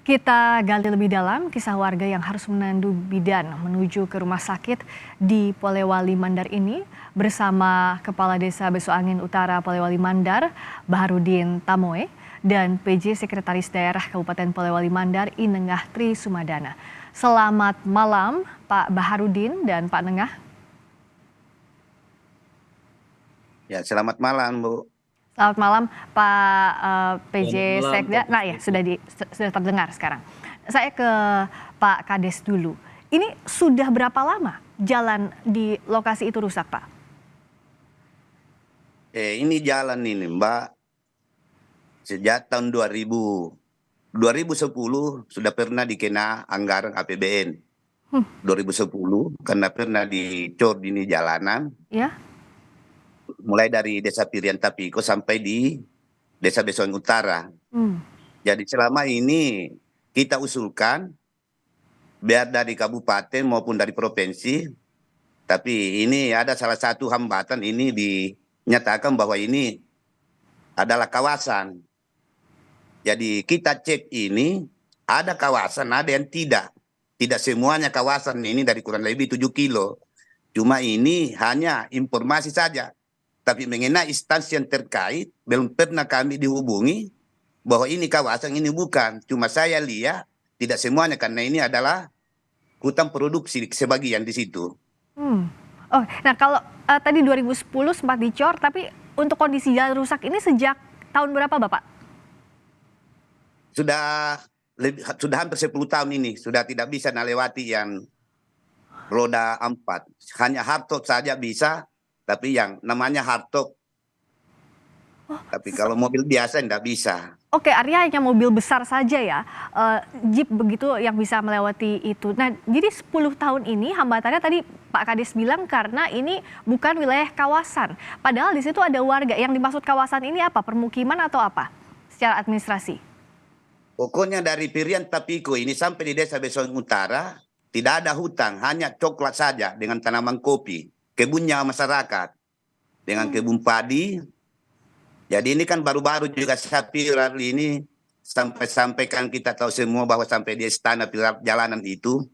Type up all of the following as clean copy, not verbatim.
Kita gali lebih dalam kisah warga yang harus menandu bidan menuju ke rumah sakit di Polewali Mandar ini bersama Kepala Desa Besoangin Utara Polewali Mandar, Baharudin Tamoe, dan PJ Sekretaris Daerah Kabupaten Polewali Mandar, Inengah Tri Sumadana. Selamat malam Pak Baharudin dan Pak Nengah. Ya, selamat malam, Bu. Selamat malam Pak PJ Selamat malam, Sekda. Pak Nah ya, sudah terdengar sekarang. Saya ke Pak Kades dulu. Ini sudah berapa lama jalan di lokasi itu rusak, Pak? Ini jalan ini, Mbak. Sejak tahun 2010 sudah pernah dikena anggaran APBN. 2010 karena pernah dicor ini jalanan. Ya. Mulai dari Desa Pirian Tapiko sampai di Desa Besoang Utara. Jadi selama ini kita usulkan biar dari kabupaten maupun dari provinsi, tapi ini ada salah satu hambatan, ini dinyatakan bahwa ini adalah kawasan. Jadi kita cek ini ada kawasan, ada yang tidak. Tidak semuanya kawasan ini dari kurang lebih 7 kilo. Cuma ini hanya informasi saja. Tapi mengenai instansi yang terkait, belum pernah kami dihubungi bahwa ini kawasan, ini bukan. Cuma saya lihat tidak semuanya karena ini adalah hutan produksi sebagian di situ. Oh, nah kalau tadi 2010 sempat dicor, tapi untuk kondisi jalan rusak ini sejak tahun berapa, Bapak? Sudah hampir 10 tahun ini, sudah tidak bisa melewati yang roda 4. Hanya hardtop saja bisa. Tapi yang namanya hardtop. Tapi kalau mobil biasa tidak bisa. Oke, artinya hanya mobil besar saja ya, Jeep begitu yang bisa melewati itu. Nah, jadi 10 tahun ini hambatannya tadi Pak Kades bilang karena ini bukan wilayah kawasan. Padahal di situ ada warga. Yang dimaksud kawasan ini apa? Permukiman atau apa? Secara administrasi. Pokoknya dari Pirian Tapiko ini sampai di Desa Besoang Utara tidak ada hutan, hanya coklat saja dengan tanaman kopi. Kebunnya masyarakat dengan kebun padi. Jadi ini kan baru-baru juga Pilar ini sampai kan kita tahu semua bahwa sampai di istana Pilar jalanan itu.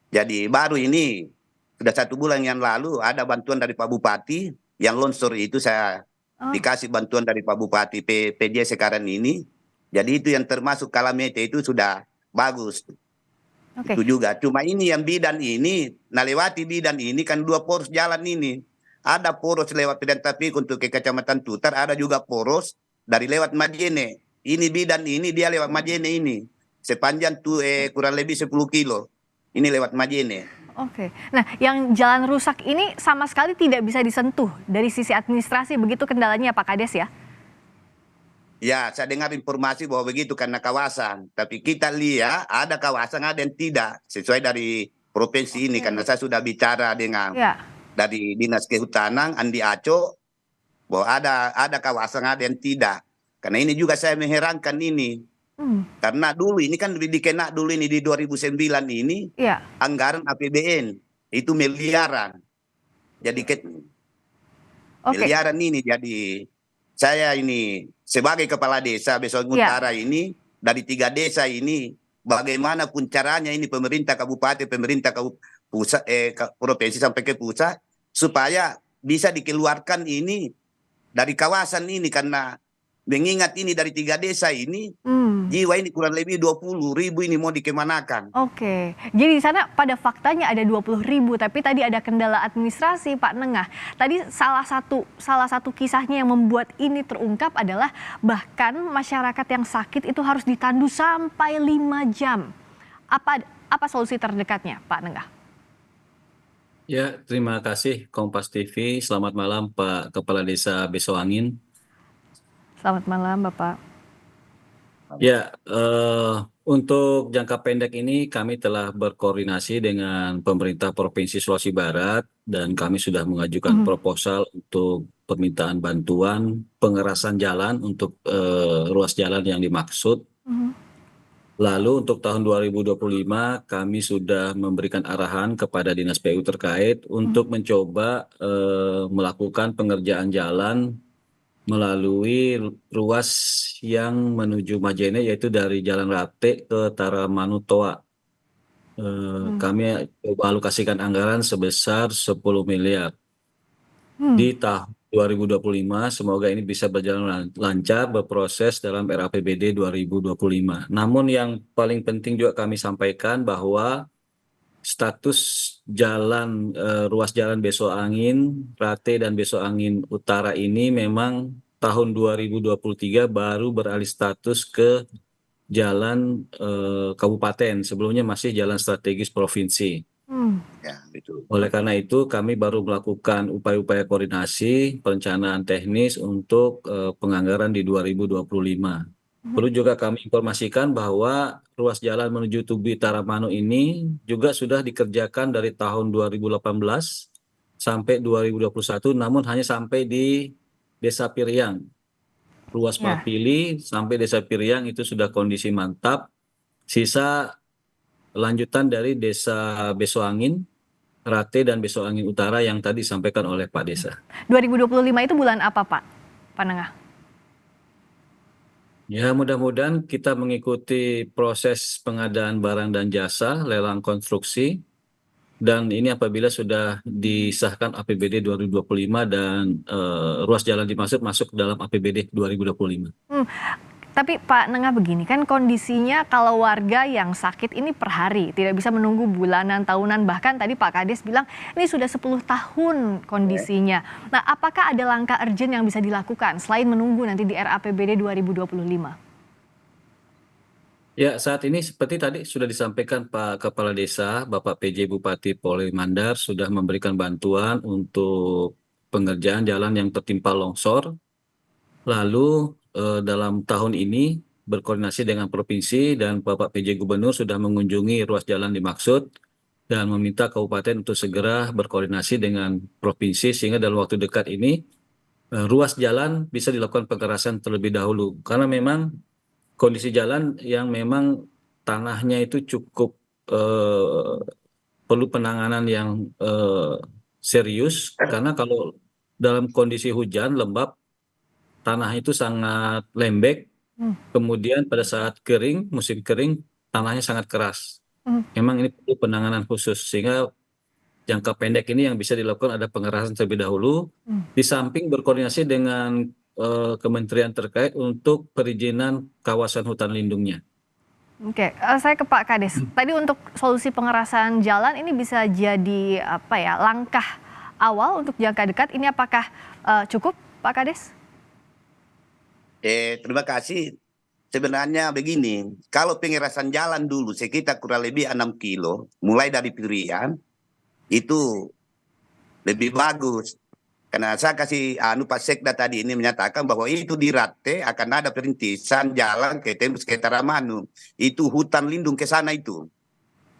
Jadi baru ini sudah 1 bulan yang lalu ada bantuan dari Pak Bupati yang longsor itu, saya dikasih bantuan dari Pak Bupati PJ sekarang ini. Jadi itu yang termasuk Kalamete itu sudah bagus. Itu juga. Cuma ini yang bidan ini, lewati bidan ini kan 2 poros jalan ini. Ada poros lewat Pirian Tapiko untuk ke Kecamatan Tutar, ada juga poros dari lewat Majene. Ini bidan ini dia lewat Majene ini. Sepanjang kurang lebih 10 kilo. Ini lewat Majene. Oke. Nah, yang jalan rusak ini sama sekali tidak bisa disentuh dari sisi administrasi, begitu kendalanya Pak Kades ya? Ya, saya dengar informasi bahwa begitu karena kawasan. Tapi kita lihat ada kawasan, ada yang tidak. Sesuai dari provinsi ini, karena saya sudah bicara dengan dari Dinas Kehutanan, Andi Aco, bahwa ada kawasan, ada yang tidak. Karena ini juga saya mengherankan ini. Karena dulu ini kan dikena dulu ini di 2009 ini, anggaran APBN, itu miliaran. Jadi miliaran ini, jadi saya ini sebagai kepala desa Besoang Utara ini, dari 3 desa ini, bagaimanapun caranya ini pemerintah kabupaten, pemerintah pusat, provinsi sampai ke pusat, supaya bisa dikeluarkan ini dari kawasan ini. Karena mengingat ini dari 3 desa ini, jiwa ini kurang lebih 20.000 ini mau dikemanakan. Oke, jadi di sana pada faktanya ada 20.000, tapi tadi ada kendala administrasi, Pak Nengah. Tadi salah satu kisahnya yang membuat ini terungkap adalah bahkan masyarakat yang sakit itu harus ditandu sampai 5 jam. Apa solusi terdekatnya, Pak Nengah? Ya, terima kasih Kompas TV. Selamat malam Pak Kepala Desa Besoangin. Selamat malam Bapak. Ya, untuk jangka pendek ini kami telah berkoordinasi dengan pemerintah Provinsi Sulawesi Barat dan kami sudah mengajukan proposal untuk permintaan bantuan pengerasan jalan untuk ruas jalan yang dimaksud. Lalu untuk tahun 2025 kami sudah memberikan arahan kepada Dinas PU terkait untuk mencoba melakukan pengerjaan jalan melalui ruas yang menuju Majene, yaitu dari Jalan Rate ke Taramanu Toa. Kami coba alokasikan anggaran sebesar 10 miliar. Di tahun 2025 semoga ini bisa berjalan lancar, berproses dalam RAPBD 2025. Namun yang paling penting juga kami sampaikan bahwa status jalan ruas jalan Besok Angin, Rate dan Besok Angin Utara ini memang tahun 2023 baru beralih status ke jalan kabupaten. Sebelumnya masih jalan strategis provinsi. Ya, betul. Oleh karena itu, kami baru melakukan upaya-upaya koordinasi perencanaan teknis untuk penganggaran di 2025. Perlu juga kami informasikan bahwa ruas jalan menuju Tubi Taramanu ini juga sudah dikerjakan dari tahun 2018 sampai 2021, namun hanya sampai di Desa Piriang. Ruas Ya. Mapili sampai Desa Piriang itu sudah kondisi mantap. Sisa lanjutan dari Desa Besoangin, Rate dan Besok Angin Utara yang tadi disampaikan oleh Pak Desa. 2025 itu bulan apa, Pak Panengah? Ya, mudah-mudahan kita mengikuti proses pengadaan barang dan jasa, lelang konstruksi, dan ini apabila sudah disahkan APBD 2025 dan ruas jalan dimaksud masuk dalam APBD 2025. Tapi Pak Nengah begini, kan kondisinya kalau warga yang sakit ini per hari, tidak bisa menunggu bulanan, tahunan, bahkan tadi Pak Kades bilang ini sudah 10 tahun kondisinya. Nah, apakah ada langkah urgent yang bisa dilakukan selain menunggu nanti di RAPBD 2025? Ya, saat ini seperti tadi sudah disampaikan Pak Kepala Desa, Bapak PJ Bupati Polewali Mandar sudah memberikan bantuan untuk pengerjaan jalan yang tertimpa longsor. Lalu dalam tahun ini berkoordinasi dengan provinsi dan Bapak PJ Gubernur sudah mengunjungi ruas jalan dimaksud dan meminta kabupaten untuk segera berkoordinasi dengan provinsi sehingga dalam waktu dekat ini ruas jalan bisa dilakukan pengerasan terlebih dahulu karena memang kondisi jalan yang memang tanahnya itu cukup perlu penanganan yang serius karena kalau dalam kondisi hujan lembab tanah itu sangat lembek, kemudian pada saat kering, musim kering, tanahnya sangat keras. Memang ini perlu penanganan khusus, sehingga jangka pendek ini yang bisa dilakukan ada pengerasan terlebih dahulu, di samping berkoordinasi dengan kementerian terkait untuk perizinan kawasan hutan lindungnya. Oke, saya ke Pak Kades. Tadi untuk solusi pengerasan jalan ini bisa jadi apa ya, langkah awal untuk jangka dekat. Ini apakah cukup, Pak Kades? Terima kasih. Sebenarnya begini, kalau pengerasan jalan dulu sekitar kurang lebih 6 kilo, mulai dari Pirian, itu lebih bagus. Karena saya kasih Pak Sekda tadi ini menyatakan bahwa itu di Rate akan ada perintisan jalan ke Tembus ke Taramanu. Itu hutan lindung ke sana itu.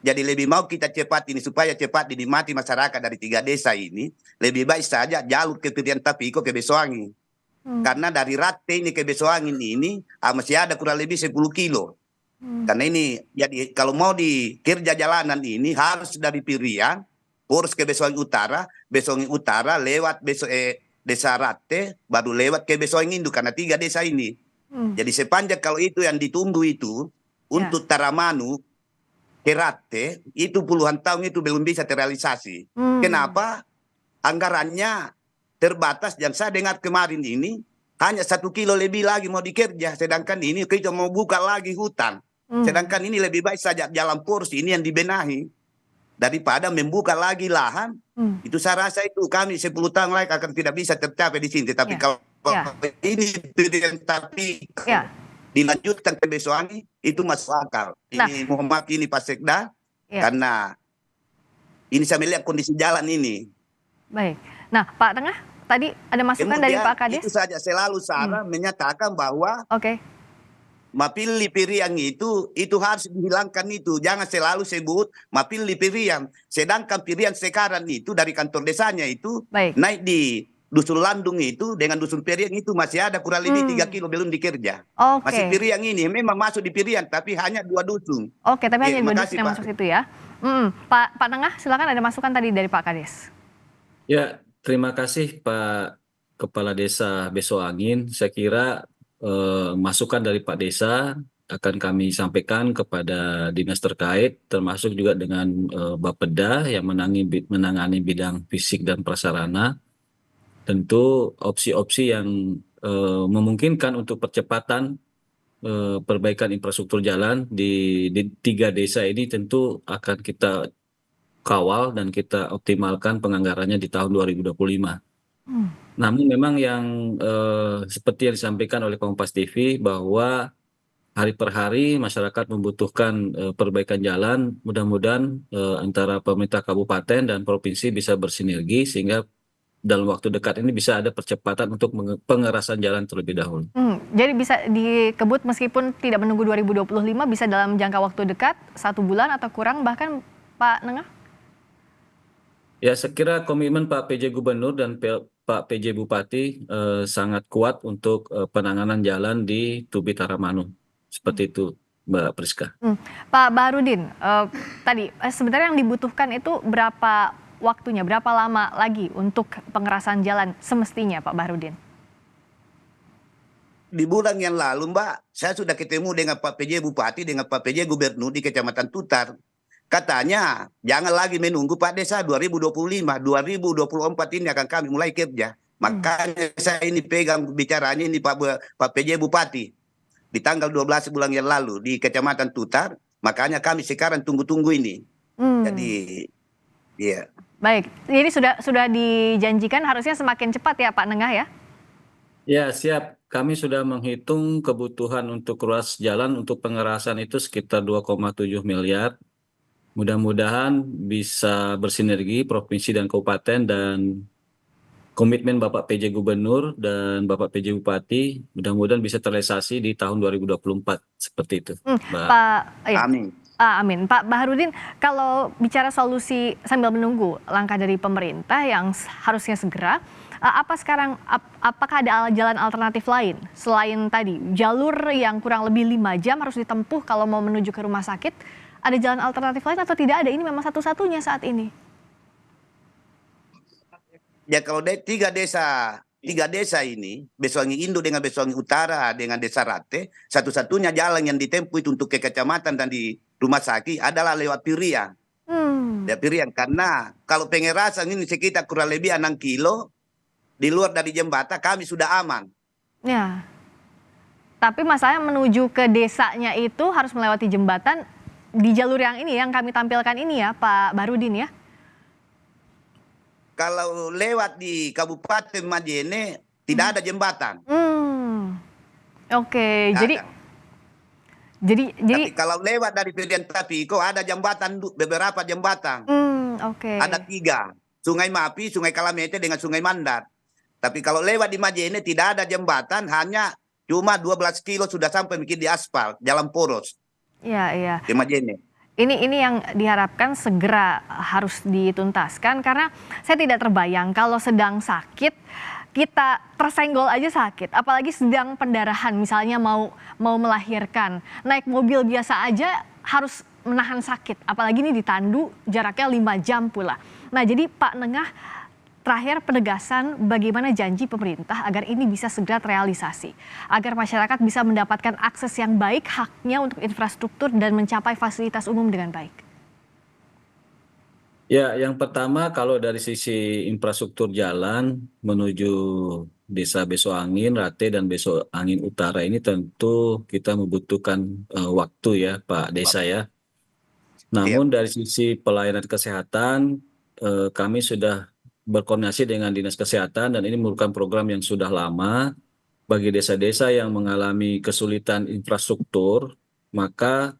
Jadi lebih mau kita cepat ini supaya cepat dinikmati masyarakat dari 3 desa ini. Lebih baik saja jalur ke Pirian Tapiko ke Besoangin. Karena dari Rate ini ke Besoangin ini masih ada kurang lebih 10 kilo. Karena ini jadi kalau mau dikerja jalanan ini harus dari Pirian, urus ke Besoangin Utara lewat Desa Rate, baru lewat ke Besoangin Indu karena 3 desa ini. Jadi sepanjang kalau itu yang ditunggu itu untuk Taramanu ke Rate itu puluhan tahun itu belum bisa terrealisasi. Kenapa? Anggarannya terbatas dan saya dengar kemarin ini hanya 1 kilo lebih lagi mau dikerja, sedangkan ini kita mau buka lagi hutan. Sedangkan ini lebih baik saja jalan porsi ini yang dibenahi daripada membuka lagi lahan. Itu saya rasa itu kami 10 tahun lagi akan tidak bisa tercapai di sini. Tapi kalau ini tapi dilanjutkan ke Besoangin itu masuk akal. Ini mohon maaf ini Pak Sekda karena ini saya melihat kondisi jalan ini. Baik. Nah, Pak Tengah, tadi ada masukan dari Pak Kades? Itu saja selalu Sarah menyatakan bahwa Mapili Piriang itu harus dihilangkan itu. Jangan selalu sebut Mapili Piriang. Sedangkan Piriang sekarang itu dari kantor desanya itu naik di Dusun Landung itu dengan Dusun Piriang itu masih ada kurang lebih 3 kilo belum dikerja. Masih Piriang ini memang masuk di Piriang tapi hanya 2 dusun. Oke, tapi hanya 2 dusun yang masuk situ ya. Pak Tengah, silakan ada masukan tadi dari Pak Kades. Ya, terima kasih Pak Kepala Desa Besoangin, saya kira masukan dari Pak Desa akan kami sampaikan kepada dinas terkait, termasuk juga dengan Bapeda yang menangani bidang fisik dan prasarana. Tentu opsi-opsi yang memungkinkan untuk percepatan perbaikan infrastruktur jalan di 3 desa ini tentu akan kita kawal dan kita optimalkan penganggarannya di tahun 2025. Namun memang yang seperti yang disampaikan oleh Kompas TV bahwa hari per hari masyarakat membutuhkan perbaikan jalan, mudah-mudahan antara pemerintah kabupaten dan provinsi bisa bersinergi sehingga dalam waktu dekat ini bisa ada percepatan untuk pengerasan jalan terlebih dahulu. Jadi bisa dikebut meskipun tidak menunggu 2025, bisa dalam jangka waktu dekat, 1 bulan atau kurang bahkan, Pak Nengah? Ya, saya kira komitmen Pak PJ Gubernur dan Pak PJ Bupati sangat kuat untuk penanganan jalan di Tubi Taramanu. Seperti itu, Mbak Priska. Pak Baharudin, tadi sebenarnya yang dibutuhkan itu berapa waktunya, berapa lama lagi untuk pengerasan jalan semestinya, Pak Baharudin? Di bulan yang lalu, Mbak, saya sudah ketemu dengan Pak PJ Bupati, dengan Pak PJ Gubernur di Kecamatan Tutar. Katanya, jangan lagi menunggu Pak Desa 2025, 2024 ini akan kami mulai kerja. Makanya saya ini pegang bicaranya ini Pak PJ Bupati. Di tanggal 12 bulan yang lalu di Kecamatan Tutar, makanya kami sekarang tunggu-tunggu ini. Jadi, iya. Baik, ini sudah dijanjikan harusnya semakin cepat ya Pak Nengah ya? Ya, siap. Kami sudah menghitung kebutuhan untuk ruas jalan untuk pengerasan itu sekitar 2,7 miliar. Mudah-mudahan bisa bersinergi provinsi dan kabupaten dan komitmen Bapak PJ Gubernur dan Bapak PJ Bupati mudah-mudahan bisa terrealisasi di tahun 2024 seperti itu, Mbak. Amin. Amin. Pak Baharudin, kalau bicara solusi sambil menunggu langkah dari pemerintah yang harusnya segera, apakah ada jalan alternatif lain selain tadi jalur yang kurang lebih 5 jam harus ditempuh kalau mau menuju ke rumah sakit? Ada jalan alternatif lain atau tidak ada? Ini memang satu-satunya saat ini. Ya kalau tiga desa ini, Besoangin Indo dengan Besoangin Utara dengan Desa Rate, satu-satunya jalan yang ditempuh itu untuk ke kecamatan dan di rumah sakit adalah lewat Piriang. Ya Piriang, karena kalau pengerasan ini sekitar kurang lebih 6 kilo, di luar dari jembatan kami sudah aman. Ya, tapi masalahnya menuju ke desanya itu harus melewati jembatan di jalur yang ini yang kami tampilkan ini ya Pak Baharudin ya. Kalau lewat di Kabupaten Majene tidak ada jembatan. Oke, jadi Tapi kalau lewat dari Piriang Tapiko ada jembatan, beberapa jembatan. Oke. Ada 3, Sungai Mapi, Sungai Kalamete dengan Sungai Mandar. Tapi kalau lewat di Majene tidak ada jembatan, hanya cuma 12 kilo sudah sampai bikin di aspal, jalan poros. Iya. Di Majene. Ini yang diharapkan segera harus dituntaskan karena saya tidak terbayang kalau sedang sakit kita tersenggol aja sakit, apalagi sedang pendarahan misalnya mau melahirkan, naik mobil biasa aja harus menahan sakit, apalagi ini ditandu jaraknya 5 jam pula. Nah jadi Pak Nengah, terakhir penegasan bagaimana janji pemerintah agar ini bisa segera terrealisasi, agar masyarakat bisa mendapatkan akses yang baik, haknya untuk infrastruktur dan mencapai fasilitas umum dengan baik. Ya, yang pertama kalau dari sisi infrastruktur jalan menuju Desa Besoangin, Rate dan Besoangin Utara ini tentu kita membutuhkan waktu ya Pak Desa ya. Namun dari sisi pelayanan kesehatan kami sudah berkoordinasi dengan Dinas Kesehatan dan ini merupakan program yang sudah lama bagi desa-desa yang mengalami kesulitan infrastruktur, maka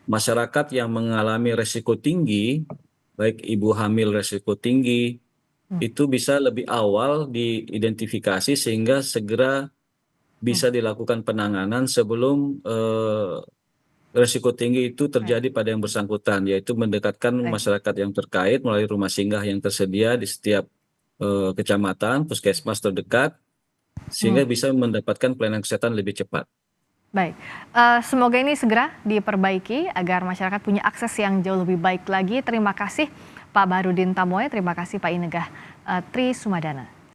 masyarakat yang mengalami resiko tinggi, baik ibu hamil resiko tinggi, itu bisa lebih awal diidentifikasi sehingga segera bisa dilakukan penanganan sebelum resiko tinggi itu terjadi pada yang bersangkutan, yaitu mendekatkan masyarakat yang terkait melalui rumah singgah yang tersedia di setiap kecamatan, puskesmas terdekat, sehingga bisa mendapatkan pelayanan kesehatan lebih cepat. Baik, semoga ini segera diperbaiki agar masyarakat punya akses yang jauh lebih baik lagi. Terima kasih Pak Baharudin Tamoe, terima kasih Pak Inegah Tri Sumadana.